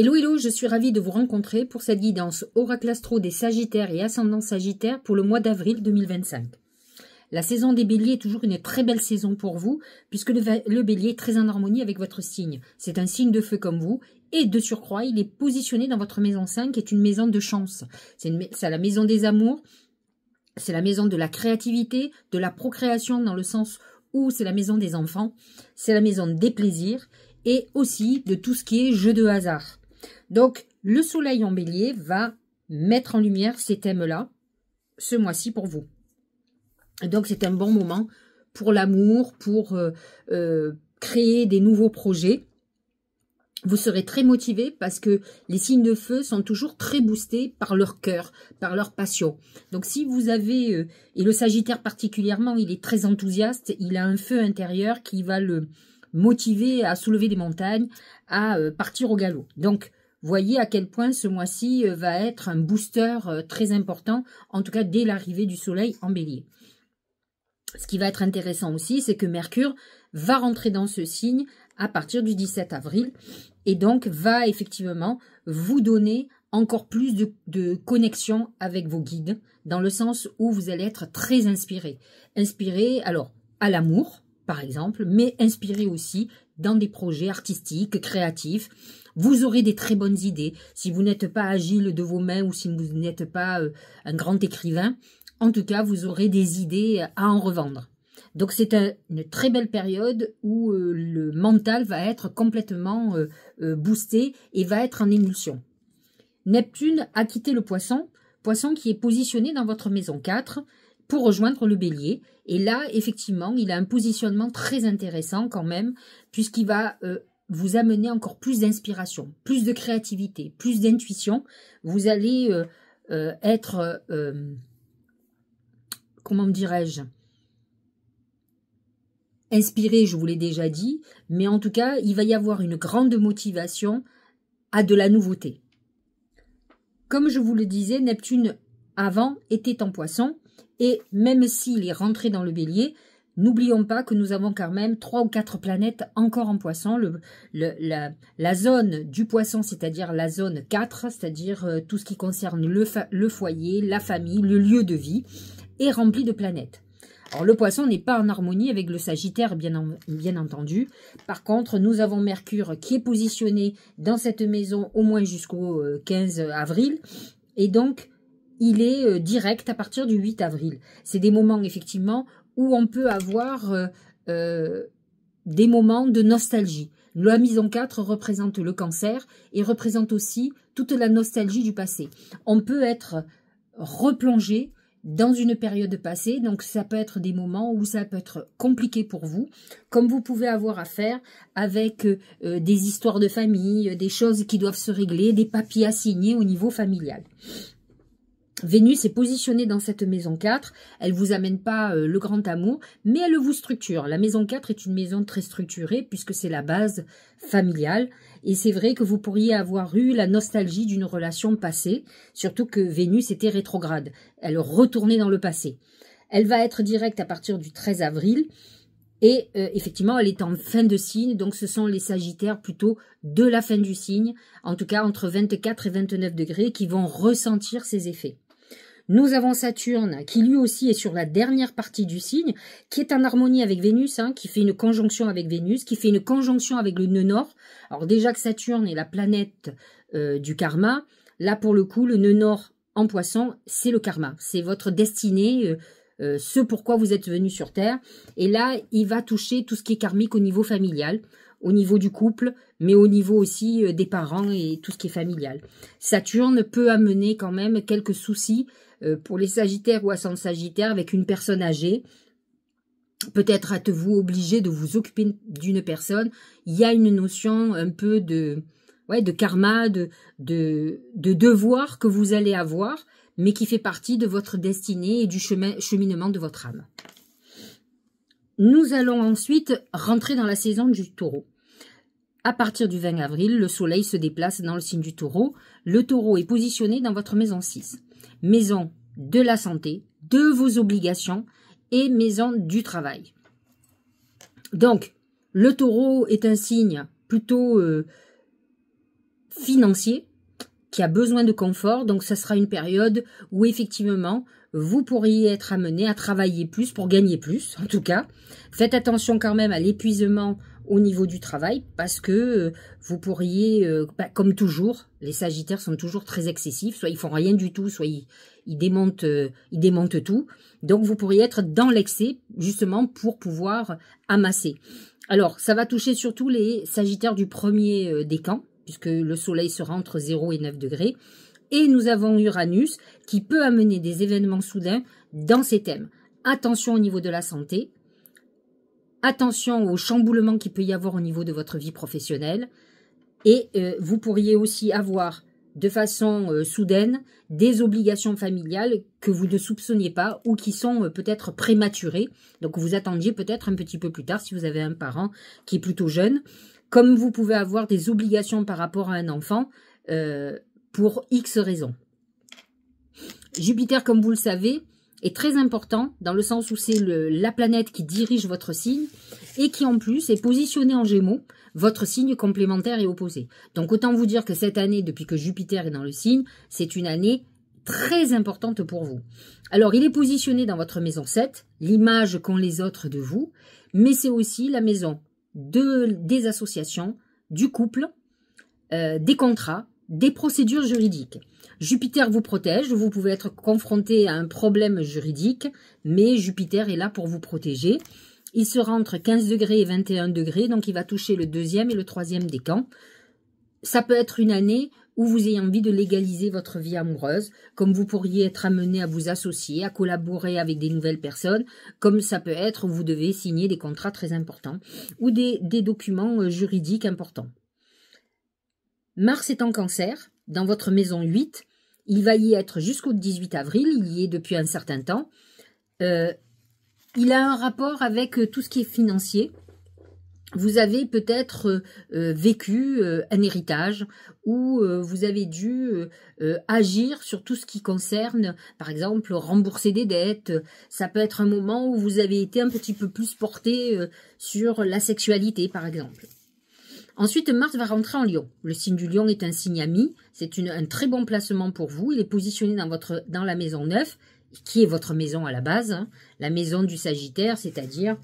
Hello, hello, je suis ravie de vous rencontrer pour cette guidance Oracle Astro des Sagittaires et Ascendant Sagittaire pour le mois d'avril 2025. La saison des Béliers est toujours une très belle saison pour vous, puisque le Bélier est très en harmonie avec votre signe. C'est un signe de feu comme vous, et de surcroît, il est positionné dans votre maison 5, qui est une maison de chance. C'est la maison des amours, c'est la maison de la créativité, de la procréation dans le sens où c'est la maison des enfants, c'est la maison des plaisirs, et aussi de tout ce qui est jeu de hasard. Donc, le soleil en Bélier va mettre en lumière ces thèmes-là ce mois-ci pour vous. Donc, c'est un bon moment pour l'amour, pour créer des nouveaux projets. Vous serez très motivé parce que les signes de feu sont toujours très boostés par leur cœur, par leur passion. Donc, si vous avez, et le Sagittaire particulièrement, il est très enthousiaste, il a un feu intérieur qui va le motiver à soulever des montagnes, à partir au galop. Donc, voyez à quel point ce mois-ci va être un booster très important, en tout cas dès l'arrivée du soleil en Bélier. Ce qui va être intéressant aussi, c'est que Mercure va rentrer dans ce signe à partir du 17 avril et donc va effectivement vous donner encore plus de connexion avec vos guides, dans le sens où vous allez être très inspiré. Inspiré, alors, à l'amour, par exemple, mais inspiré aussi dans des projets artistiques, créatifs. Vous aurez des très bonnes idées. Si vous n'êtes pas agile de vos mains ou si vous n'êtes pas un grand écrivain, en tout cas, vous aurez des idées à en revendre. Donc, c'est une très belle période où le mental va être complètement boosté et va être en émulsion. Neptune a quitté le Poisson, Poisson qui est positionné dans votre maison 4 pour rejoindre le Bélier. Et là, effectivement, il a un positionnement très intéressant quand même, puisqu'il va vous amener encore plus d'inspiration, plus de créativité, plus d'intuition. Vous allez être... comment dirais-je, inspiré, je vous l'ai déjà dit, mais en tout cas, il va y avoir une grande motivation à de la nouveauté. Comme je vous le disais, Neptune, avant, était en Poisson, et même s'il est rentré dans le Bélier, n'oublions pas que nous avons quand même 3 ou 4 planètes encore en Poisson. La zone du Poisson, c'est-à-dire la zone 4, c'est-à-dire tout ce qui concerne le foyer, la famille, le lieu de vie, est rempli de planètes. Alors, le Poisson n'est pas en harmonie avec le Sagittaire, bien entendu. Par contre, nous avons Mercure qui est positionné dans cette maison au moins jusqu'au 15 avril. Et donc, il est direct à partir du 8 avril. C'est des moments, effectivement, où on peut avoir des moments de nostalgie. La maison 4 représente le Cancer et représente aussi toute la nostalgie du passé. On peut être replongé dans une période passée, donc ça peut être des moments où ça peut être compliqué pour vous, comme vous pouvez avoir affaire avec des histoires de famille, des choses qui doivent se régler, des papiers à signer au niveau familial. Vénus est positionnée dans cette maison 4, elle ne vous amène pas le grand amour, mais elle vous structure. La maison 4 est une maison très structurée puisque c'est la base familiale. Et c'est vrai que vous pourriez avoir eu la nostalgie d'une relation passée, surtout que Vénus était rétrograde. Elle retournait dans le passé. Elle va être directe à partir du 13 avril. Et effectivement, elle est en fin de signe, donc ce sont les Sagittaires plutôt de la fin du signe, en tout cas entre 24 et 29 degrés, qui vont ressentir ces effets. Nous avons Saturne, qui lui aussi est sur la dernière partie du signe, qui est en harmonie avec Vénus, qui fait une conjonction avec Vénus, qui fait une conjonction avec le nœud nord. Alors déjà que Saturne est la planète du karma, là pour le coup, le nœud nord en Poisson, c'est le karma, c'est votre destinée, ce pourquoi vous êtes venu sur Terre. Et là, il va toucher tout ce qui est karmique au niveau familial, au niveau du couple, mais au niveau aussi des parents et tout ce qui est familial. Saturne peut amener quand même quelques soucis pour les Sagittaires ou ascendants Sagittaires avec une personne âgée. Peut-être êtes-vous obligé de vous occuper d'une personne. Il y a une notion un peu de karma, de devoir que vous allez avoir, mais qui fait partie de votre destinée et du cheminement de votre âme. Nous allons ensuite rentrer dans la saison du Taureau. À partir du 20 avril, le soleil se déplace dans le signe du Taureau. Le Taureau est positionné dans votre maison 6. Maison de la santé, de vos obligations et maison du travail. Donc, le Taureau est un signe plutôt financier qui a besoin de confort. Donc, ça sera une période où effectivement, vous pourriez être amené à travailler plus pour gagner plus, en tout cas. Faites attention quand même à l'épuisement au niveau du travail parce que vous pourriez, comme toujours, les Sagittaires sont toujours très excessifs, soit ils font rien du tout, soit ils démontent tout. Donc, vous pourriez être dans l'excès justement pour pouvoir amasser. Alors, ça va toucher surtout les Sagittaires du premier décan, puisque le soleil sera entre 0 et 9 degrés. Et nous avons Uranus qui peut amener des événements soudains dans ces thèmes. Attention au niveau de la santé. Attention au chamboulement qu'il peut y avoir au niveau de votre vie professionnelle. Et vous pourriez aussi avoir de façon soudaine des obligations familiales que vous ne soupçonniez pas ou qui sont peut-être prématurées. Donc vous attendiez peut-être un petit peu plus tard si vous avez un parent qui est plutôt jeune. Comme vous pouvez avoir des obligations par rapport à un enfant pour X raisons. Jupiter, comme vous le savez, est très important dans le sens où c'est la planète qui dirige votre signe et qui en plus est positionnée en Gémeaux, votre signe complémentaire et opposé. Donc autant vous dire que cette année, depuis que Jupiter est dans le signe, c'est une année très importante pour vous. Alors il est positionné dans votre maison 7, l'image qu'ont les autres de vous, mais c'est aussi la maison des associations, du couple, des contrats, des procédures juridiques. Jupiter vous protège, vous pouvez être confronté à un problème juridique, mais Jupiter est là pour vous protéger. Il sera entre 15 degrés et 21 degrés, donc il va toucher le deuxième et le troisième décan. Ça peut être une année où vous ayez envie de légaliser votre vie amoureuse, comme vous pourriez être amené à vous associer, à collaborer avec des nouvelles personnes, comme ça peut être où vous devez signer des contrats très importants ou des documents juridiques importants. Mars est en Cancer, dans votre maison 8, il va y être jusqu'au 18 avril, il y est depuis un certain temps. Il a un rapport avec tout ce qui est financier. Vous avez peut-être vécu un héritage ou vous avez dû agir sur tout ce qui concerne, par exemple, rembourser des dettes. Ça peut être un moment où vous avez été un petit peu plus porté sur la sexualité, par exemple. Ensuite, Mars va rentrer en Lion. Le signe du Lion est un signe ami. C'est un très bon placement pour vous. Il est positionné dans la maison 9, qui est votre maison à la base. Hein. La maison du Sagittaire, c'est-à-dire,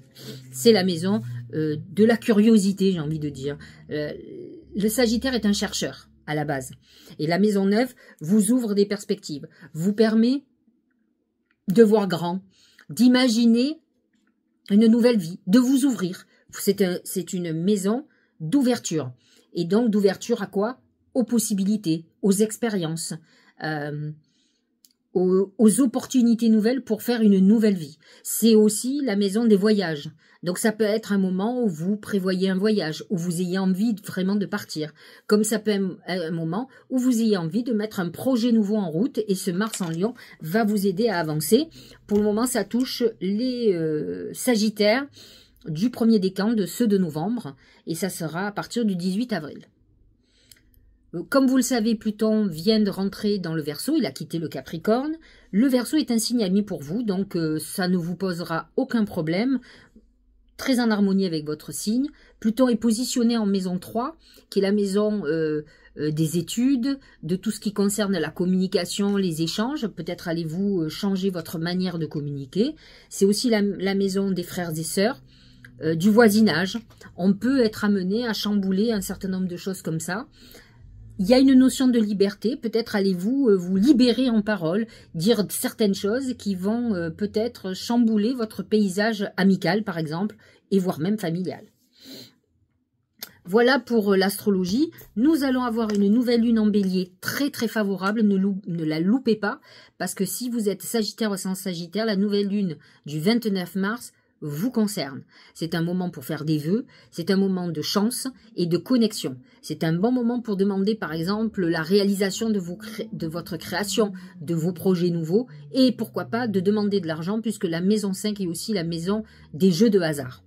c'est la maison de la curiosité, j'ai envie de dire. Le Sagittaire est un chercheur à la base. Et la maison 9 vous ouvre des perspectives, vous permet de voir grand, d'imaginer une nouvelle vie, de vous ouvrir. C'est une maison d'ouverture. Et donc, d'ouverture à quoi? Aux possibilités, aux expériences, aux opportunités nouvelles pour faire une nouvelle vie. C'est aussi la maison des voyages. Donc, ça peut être un moment où vous prévoyez un voyage, où vous ayez envie vraiment de partir. Comme ça peut être un moment où vous ayez envie de mettre un projet nouveau en route et ce Mars en Lion va vous aider à avancer. Pour le moment, ça touche les Sagittaires du premier décan de ceux de novembre et ça sera à partir du 18 avril. Comme vous le savez, Pluton vient de rentrer dans le Verseau, il a quitté le Capricorne. Le Verseau est un signe ami pour vous, donc ça ne vous posera aucun problème, très en harmonie avec votre signe. Pluton est positionné en maison 3, qui est la maison des études, de tout ce qui concerne la communication, les échanges. Peut-être allez-vous changer votre manière de communiquer. C'est aussi la maison des frères et sœurs. Du voisinage, on peut être amené à chambouler un certain nombre de choses comme ça. Il y a une notion de liberté, peut-être allez-vous vous libérer en parole, dire certaines choses qui vont peut-être chambouler votre paysage amical par exemple, et voire même familial. Voilà pour l'astrologie. Nous allons avoir une nouvelle lune en bélier très très favorable, ne la loupez pas, parce que si vous êtes Sagittaire ou sans Sagittaire, la nouvelle lune du 29 mars vous concerne. C'est un moment pour faire des vœux, c'est un moment de chance et de connexion. C'est un bon moment pour demander par exemple la réalisation de votre création, de vos projets nouveaux et pourquoi pas de demander de l'argent puisque la maison 5 est aussi la maison des jeux de hasard.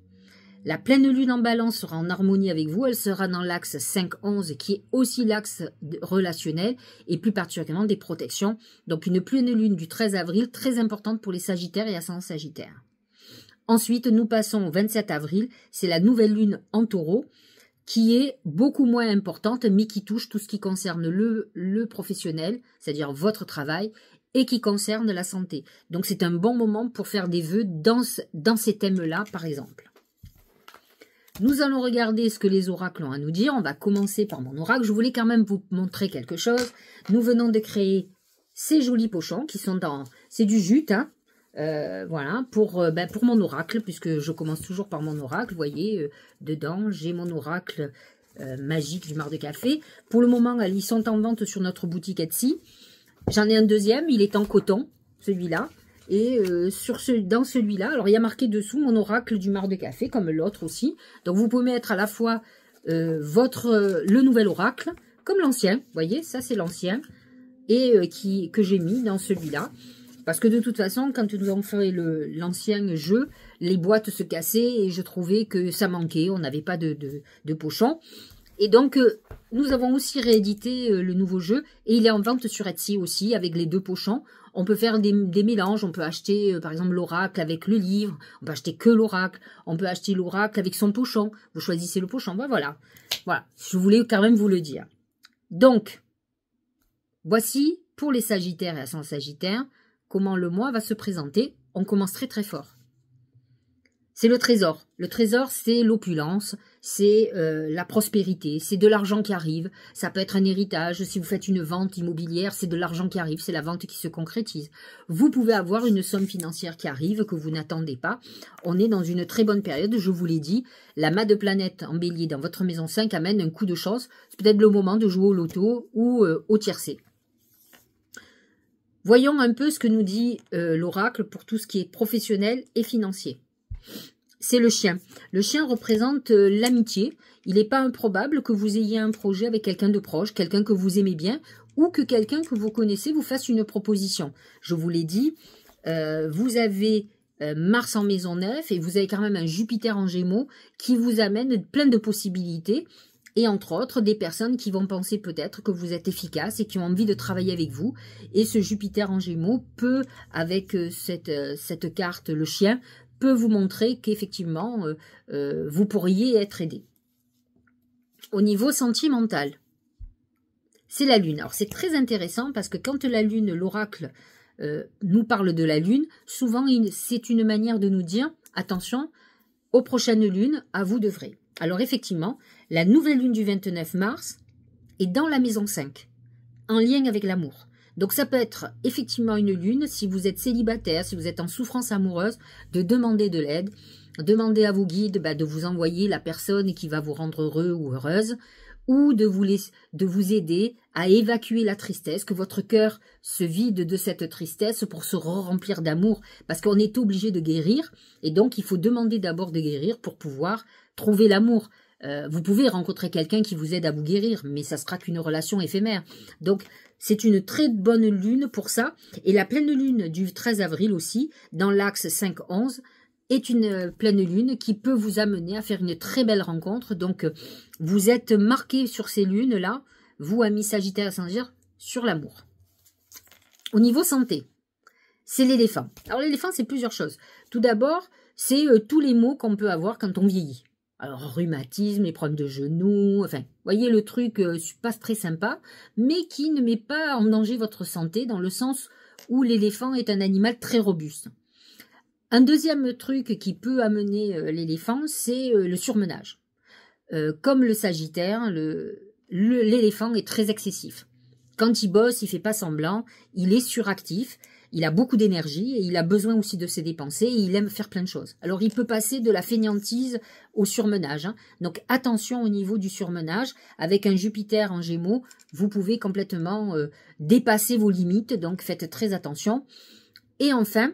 La pleine lune en balance sera en harmonie avec vous, elle sera dans l'axe 5-11 qui est aussi l'axe relationnel et plus particulièrement des protections. Donc une pleine lune du 13 avril très importante pour les Sagittaires et ascendants Sagittaires. Ensuite, nous passons au 27 avril, c'est la nouvelle lune en taureau qui est beaucoup moins importante, mais qui touche tout ce qui concerne le professionnel, c'est-à-dire votre travail, et qui concerne la santé. Donc c'est un bon moment pour faire des vœux dans ces thèmes-là, par exemple. Nous allons regarder ce que les oracles ont à nous dire. On va commencer par mon oracle. Je voulais quand même vous montrer quelque chose. Nous venons de créer ces jolis pochons qui sont dans... C'est du jute, hein. Voilà, pour mon oracle, puisque je commence toujours par mon oracle. Vous voyez, dedans, j'ai mon oracle magique du mar de café. Pour le moment, ils sont en vente sur notre boutique Etsy. J'en ai un deuxième, il est en coton, celui-là. Et dans celui-là, alors il y a marqué dessous mon oracle du mar de café, comme l'autre aussi. Donc vous pouvez mettre à la fois le nouvel oracle, comme l'ancien. Vous voyez, ça c'est l'ancien. Et que j'ai mis dans celui-là. Parce que de toute façon, quand nous avons fait l'ancien jeu, les boîtes se cassaient et je trouvais que ça manquait. On n'avait pas de pochon. Et donc, nous avons aussi réédité le nouveau jeu. Et il est en vente sur Etsy aussi, avec les deux pochons. On peut faire des mélanges. On peut acheter, par exemple, l'oracle avec le livre. On peut acheter que l'oracle. On peut acheter l'oracle avec son pochon. Vous choisissez le pochon. Ben, voilà. Voilà. Je voulais quand même vous le dire. Donc, voici, pour les Sagittaires et Ascendant Sagittaire, comment le mois va se présenter. On commence très très fort. C'est le trésor. Le trésor, c'est l'opulence, c'est la prospérité, c'est de l'argent qui arrive. Ça peut être un héritage. Si vous faites une vente immobilière, c'est de l'argent qui arrive, c'est la vente qui se concrétise. Vous pouvez avoir une somme financière qui arrive, que vous n'attendez pas. On est dans une très bonne période, je vous l'ai dit. La mât de planète en bélier dans votre maison 5 amène un coup de chance. C'est peut-être le moment de jouer au loto ou au tiercé. Voyons un peu ce que nous dit l'oracle pour tout ce qui est professionnel et financier. C'est le chien. Le chien représente l'amitié. Il n'est pas improbable que vous ayez un projet avec quelqu'un de proche, quelqu'un que vous aimez bien, ou que quelqu'un que vous connaissez vous fasse une proposition. Je vous l'ai dit, vous avez Mars en maison 9 et vous avez quand même un Jupiter en Gémeaux qui vous amène plein de possibilités. Et entre autres, des personnes qui vont penser peut-être que vous êtes efficace et qui ont envie de travailler avec vous. Et ce Jupiter en Gémeaux peut, avec cette carte, le chien, peut vous montrer qu'effectivement, vous pourriez être aidé. Au niveau sentimental, c'est la Lune. Alors, c'est très intéressant parce que quand la Lune, l'oracle, nous parle de la Lune, souvent, c'est une manière de nous dire, attention, aux prochaines lunes, à vous de vrai. Alors, effectivement, la nouvelle lune du 29 mars est dans la maison 5, en lien avec l'amour. Donc, ça peut être effectivement une lune, si vous êtes célibataire, si vous êtes en souffrance amoureuse, de demander de l'aide, demander à vos guides de vous envoyer la personne qui va vous rendre heureux ou heureuse, ou de vous aider à évacuer la tristesse, que votre cœur se vide de cette tristesse pour se remplir d'amour, parce qu'on est obligé de guérir, et donc il faut demander d'abord de guérir pour pouvoir trouver l'amour. Vous pouvez rencontrer quelqu'un qui vous aide à vous guérir, mais ça sera qu'une relation éphémère. Donc, c'est une très bonne lune pour ça. Et la pleine lune du 13 avril aussi, dans l'axe 5-11, est une pleine lune qui peut vous amener à faire une très belle rencontre. Donc, vous êtes marqué sur ces lunes-là, vous, amis Sagittaire et Sagittaire, sur l'amour. Au niveau santé, c'est l'éléphant. Alors, l'éléphant, c'est plusieurs choses. Tout d'abord, c'est tous les maux qu'on peut avoir quand on vieillit. Alors, rhumatisme, les problèmes de genoux, enfin, voyez le truc pas très sympa, mais qui ne met pas en danger votre santé, dans le sens où l'éléphant est un animal très robuste. Un deuxième truc qui peut amener l'éléphant, c'est le surmenage. Comme le Sagittaire, l'éléphant est très excessif. Quand il bosse, il fait pas semblant, il est suractif, il a beaucoup d'énergie et il a besoin aussi de se dépenser et il aime faire plein de choses. Alors, il peut passer de la fainéantise au surmenage. Hein. Donc, attention au niveau du surmenage. Avec un Jupiter en Gémeaux, vous pouvez complètement dépasser vos limites. Donc, faites très attention. Et enfin,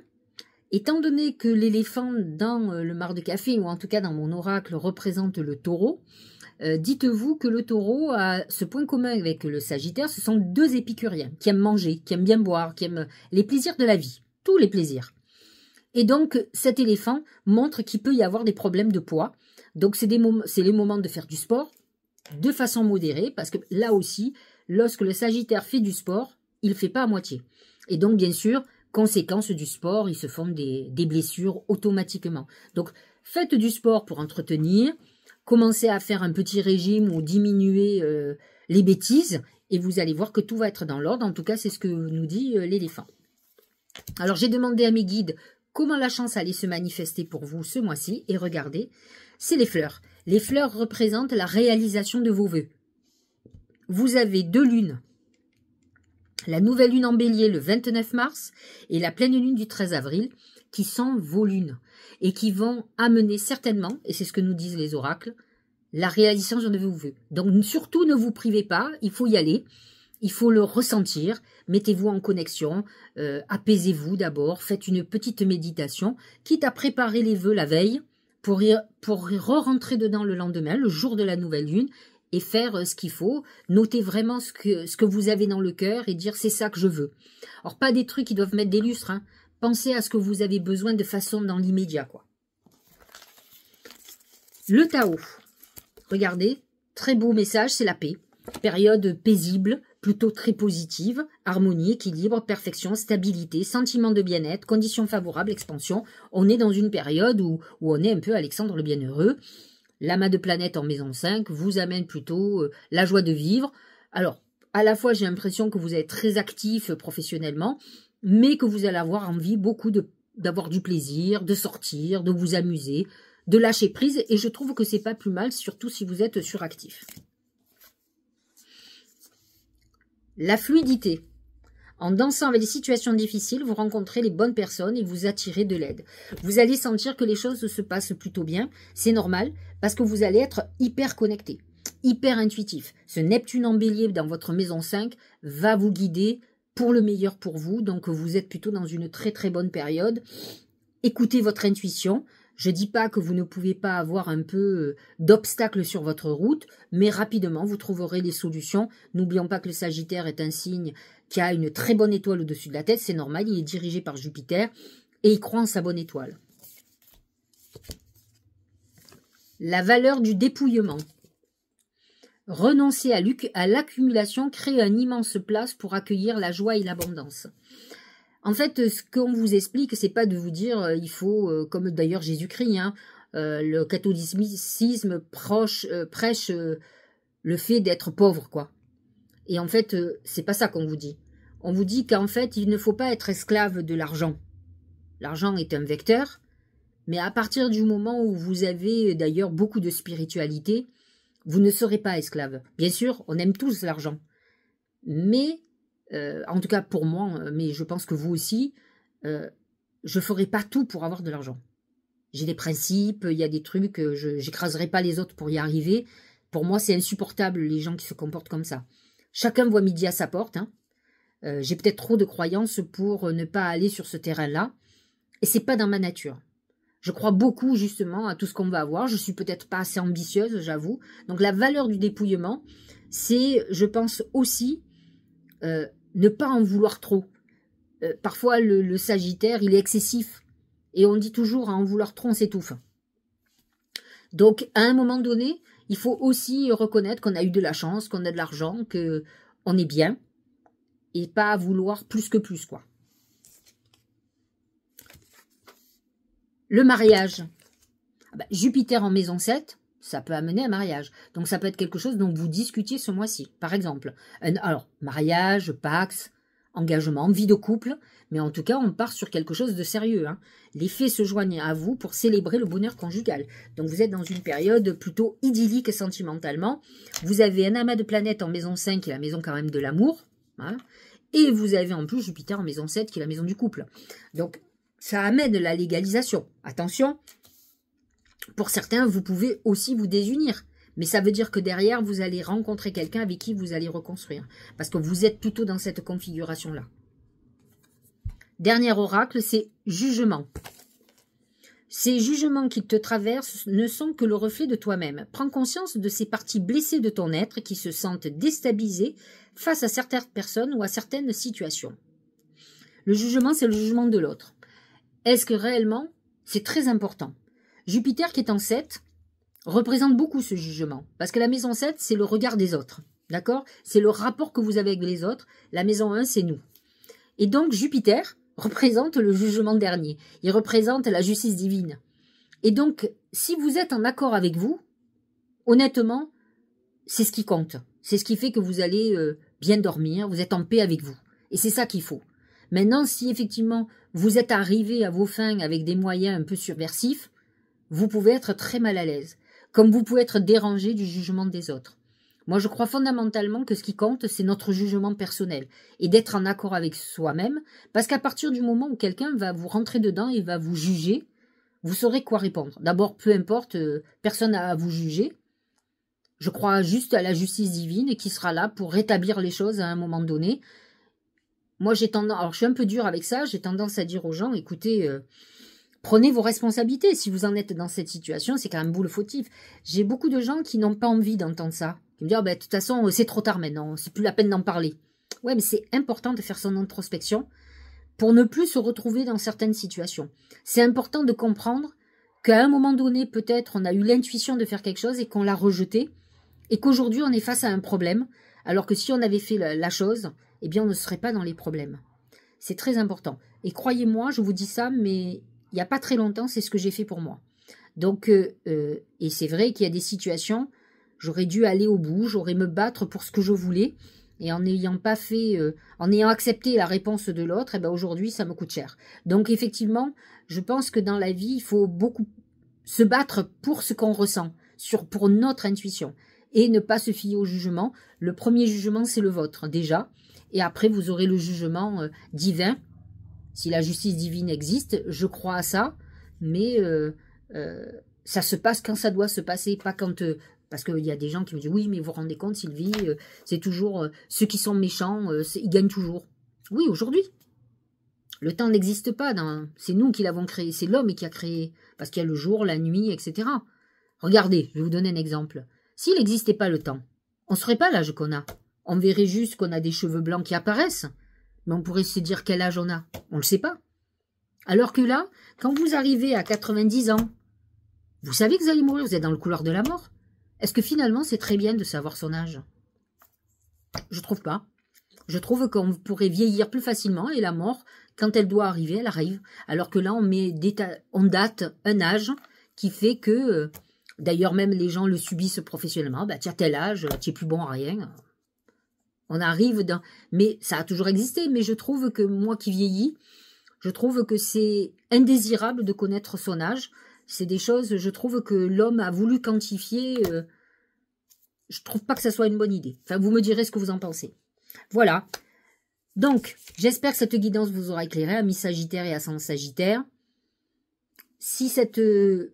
étant donné que l'éléphant dans le mar de café, ou en tout cas dans mon oracle, représente le taureau, dites-vous que le taureau a ce point commun avec le Sagittaire, ce sont deux épicuriens qui aiment manger, qui aiment bien boire, qui aiment les plaisirs de la vie, tous les plaisirs. Et donc cet éléphant montre qu'il peut y avoir des problèmes de poids. Donc c'est les moments de faire du sport de façon modérée, parce que là aussi, lorsque le Sagittaire fait du sport, il ne fait pas à moitié. Et donc bien sûr, conséquence du sport, ils se font des blessures automatiquement. Donc faites du sport pour entretenir, commencez à faire un petit régime ou diminuer les bêtises et vous allez voir que tout va être dans l'ordre. En tout cas, c'est ce que nous dit l'éléphant. Alors, j'ai demandé à mes guides comment la chance allait se manifester pour vous ce mois-ci. Et regardez, c'est les fleurs. Les fleurs représentent la réalisation de vos vœux. Vous avez 2 lunes. La nouvelle lune en bélier le 29 mars et la pleine lune du 13 avril qui sont vos lunes et qui vont amener certainement, et c'est ce que nous disent les oracles, la réalisation de vos vœux. Donc surtout ne vous privez pas, il faut y aller, il faut le ressentir, mettez-vous en connexion, apaisez-vous d'abord, faites une petite méditation, quitte à préparer les vœux la veille pour re-rentrer dedans le lendemain, le jour de la nouvelle lune, et faire ce qu'il faut, notez vraiment ce que vous avez dans le cœur et dire c'est ça que je veux. Alors pas des trucs qui doivent mettre des lustres, hein. Pensez à ce que vous avez besoin de façon dans l'immédiat, quoi. Le Tao, regardez, très beau message, c'est la paix. Période paisible, plutôt très positive, harmonie, équilibre, perfection, stabilité, sentiment de bien-être, conditions favorables, expansion. On est dans une période où on est un peu Alexandre le Bienheureux. L'amas de planètes en maison 5 vous amène plutôt la joie de vivre. Alors, à la fois, j'ai l'impression que vous êtes très actif professionnellement, mais que vous allez avoir envie beaucoup d'avoir du plaisir, de sortir, de vous amuser, de lâcher prise. Et je trouve que c'est pas plus mal, surtout si vous êtes suractif. La fluidité. En dansant avec les situations difficiles, vous rencontrez les bonnes personnes et vous attirez de l'aide. Vous allez sentir que les choses se passent plutôt bien. C'est normal parce que vous allez être hyper connecté, hyper intuitif. Ce Neptune en bélier dans votre maison 5 va vous guider pour le meilleur pour vous. Donc vous êtes plutôt dans une très très bonne période. Écoutez votre intuition. Je ne dis pas que vous ne pouvez pas avoir un peu d'obstacles sur votre route, mais rapidement, vous trouverez les solutions. N'oublions pas que le Sagittaire est un signe qui a une très bonne étoile au-dessus de la tête. C'est normal, il est dirigé par Jupiter et il croit en sa bonne étoile. La valeur du dépouillement. Renoncer à l'accumulation crée une immense place pour accueillir la joie et l'abondance. En fait, ce qu'on vous explique, c'est pas de vous dire il faut, comme d'ailleurs Jésus-Christ, hein, le catholicisme prêche le fait d'être pauvre, quoi. Et en fait, c'est pas ça qu'on vous dit. On vous dit qu'en fait, il ne faut pas être esclave de l'argent. L'argent est un vecteur, mais à partir du moment où vous avez d'ailleurs beaucoup de spiritualité, vous ne serez pas esclave. Bien sûr, on aime tous l'argent, mais en tout cas pour moi, mais je pense que vous aussi, je ferai pas tout pour avoir de l'argent. J'ai des principes, il y a des trucs, j'écraserai pas les autres pour y arriver. Pour moi, c'est insupportable les gens qui se comportent comme ça. Chacun voit midi à sa porte. Hein. J'ai peut-être trop de croyances pour ne pas aller sur ce terrain-là. Et c'est pas dans ma nature. Je crois beaucoup justement à tout ce qu'on va avoir. Je suis peut-être pas assez ambitieuse, j'avoue. Donc la valeur du dépouillement, c'est, je pense aussi, ne pas en vouloir trop. Parfois, le Sagittaire, il est excessif. Et on dit toujours, à en vouloir trop, on s'étouffe. Donc, à un moment donné, il faut aussi reconnaître qu'on a eu de la chance, qu'on a de l'argent, qu'on est bien. Et pas vouloir plus que plus, quoi. Le mariage. Jupiter en maison 7, ça peut amener un mariage. Donc, ça peut être quelque chose dont vous discutiez ce mois-ci. Par exemple, alors, mariage, pax, engagement, vie de couple. Mais en tout cas, on part sur quelque chose de sérieux. Hein. Les faits se joignent à vous pour célébrer le bonheur conjugal. Donc, vous êtes dans une période plutôt idyllique sentimentalement. Vous avez un amas de planètes en maison 5, qui est la maison quand même de l'amour. Hein. Et vous avez en plus Jupiter en maison 7, qui est la maison du couple. Donc, ça amène la légalisation. Attention, pour certains, vous pouvez aussi vous désunir. Mais ça veut dire que derrière, vous allez rencontrer quelqu'un avec qui vous allez reconstruire. Parce que vous êtes plutôt dans cette configuration-là. Dernier oracle, c'est jugement. Ces jugements qui te traversent ne sont que le reflet de toi-même. Prends conscience de ces parties blessées de ton être qui se sentent déstabilisées face à certaines personnes ou à certaines situations. Le jugement, c'est le jugement de l'autre. Est-ce que réellement, c'est très important? Jupiter qui est en 7 représente beaucoup ce jugement. Parce que la maison 7, c'est le regard des autres. D'accord? C'est le rapport que vous avez avec les autres. La maison 1, c'est nous. Et donc, Jupiter représente le jugement dernier. Il représente la justice divine. Et donc, si vous êtes en accord avec vous, honnêtement, c'est ce qui compte. C'est ce qui fait que vous allez bien dormir, vous êtes en paix avec vous. Et c'est ça qu'il faut. Maintenant, si effectivement vous êtes arrivé à vos fins avec des moyens un peu subversifs, vous pouvez être très mal à l'aise. Comme vous pouvez être dérangé du jugement des autres. Moi, je crois fondamentalement que ce qui compte, c'est notre jugement personnel. Et d'être en accord avec soi-même. Parce qu'à partir du moment où quelqu'un va vous rentrer dedans et va vous juger, vous saurez quoi répondre. D'abord, peu importe, personne n'a à vous juger. Je crois juste à la justice divine qui sera là pour rétablir les choses à un moment donné. Moi, j'ai tendance, alors je suis un peu dure avec ça, j'ai tendance à dire aux gens, écoutez, prenez vos responsabilités. Si vous en êtes dans cette situation, c'est quand même vous le fautif. J'ai beaucoup de gens qui n'ont pas envie d'entendre ça. Qui me disent, de toute façon, c'est trop tard maintenant, c'est plus la peine d'en parler. Ouais, mais c'est important de faire son introspection pour ne plus se retrouver dans certaines situations. C'est important de comprendre qu'à un moment donné, peut-être, on a eu l'intuition de faire quelque chose et qu'on l'a rejeté, et qu'aujourd'hui, on est face à un problème, alors que si on avait fait la chose, eh bien, on ne serait pas dans les problèmes. C'est très important. Et croyez-moi, je vous dis ça, mais il n'y a pas très longtemps, c'est ce que j'ai fait pour moi. Donc, et c'est vrai qu'il y a des situations, j'aurais dû aller au bout, j'aurais me battre pour ce que je voulais, et en n'ayant pas fait, en ayant accepté la réponse de l'autre, eh ben aujourd'hui, ça me coûte cher. Donc, effectivement, je pense que dans la vie, il faut beaucoup se battre pour ce qu'on ressent, pour notre intuition, et ne pas se fier au jugement. Le premier jugement, c'est le vôtre, déjà, et après, vous aurez le jugement divin. Si la justice divine existe, je crois à ça, mais ça se passe quand ça doit se passer, pas quand... parce qu'il y a des gens qui me disent, oui, mais vous vous rendez compte, Sylvie, c'est toujours... ceux qui sont méchants, ils gagnent toujours. Oui, aujourd'hui. Le temps n'existe pas, c'est nous qui l'avons créé, c'est l'homme qui a créé, parce qu'il y a le jour, la nuit, etc. Regardez, je vais vous donner un exemple. S'il n'existait pas le temps, on ne serait pas l'âge qu'on a. On verrait juste qu'on a des cheveux blancs qui apparaissent. Mais on pourrait se dire quel âge on a. On ne le sait pas. Alors que là, quand vous arrivez à 90 ans, vous savez que vous allez mourir, vous êtes dans le couloir de la mort. Est-ce que finalement, c'est très bien de savoir son âge? Je trouve pas. Je trouve qu'on pourrait vieillir plus facilement et la mort, quand elle doit arriver, elle arrive. Alors que là, on date un âge qui fait que, d'ailleurs même les gens le subissent professionnellement, tu as tel âge, tu n'es plus bon à rien. On arrive dans... Mais ça a toujours existé, mais je trouve que moi qui vieillis, je trouve que c'est indésirable de connaître son âge. C'est des choses, je trouve que l'homme a voulu quantifier. Je trouve pas que ça soit une bonne idée. Enfin, vous me direz ce que vous en pensez. Voilà. Donc, j'espère que cette guidance vous aura éclairé, amis Sagittaire et ascendant Sagittaire. Si cette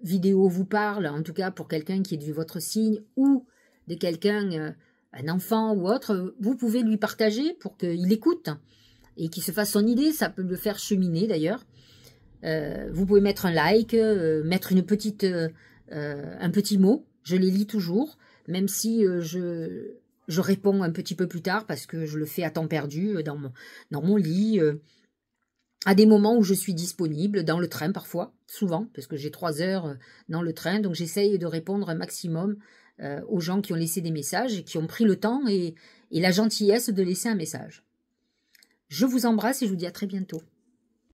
vidéo vous parle, en tout cas pour quelqu'un qui est de votre signe ou de quelqu'un... un enfant ou autre, vous pouvez lui partager pour qu'il écoute et qu'il se fasse son idée, ça peut le faire cheminer d'ailleurs. Vous pouvez mettre un like, mettre un petit mot, je les lis toujours, même si je réponds un petit peu plus tard parce que je le fais à temps perdu dans mon lit, à des moments où je suis disponible, dans le train parfois, souvent, parce que j'ai 3 heures dans le train, donc j'essaye de répondre un maximum aux gens qui ont laissé des messages et qui ont pris le temps et la gentillesse de laisser un message. Je vous embrasse et je vous dis à très bientôt.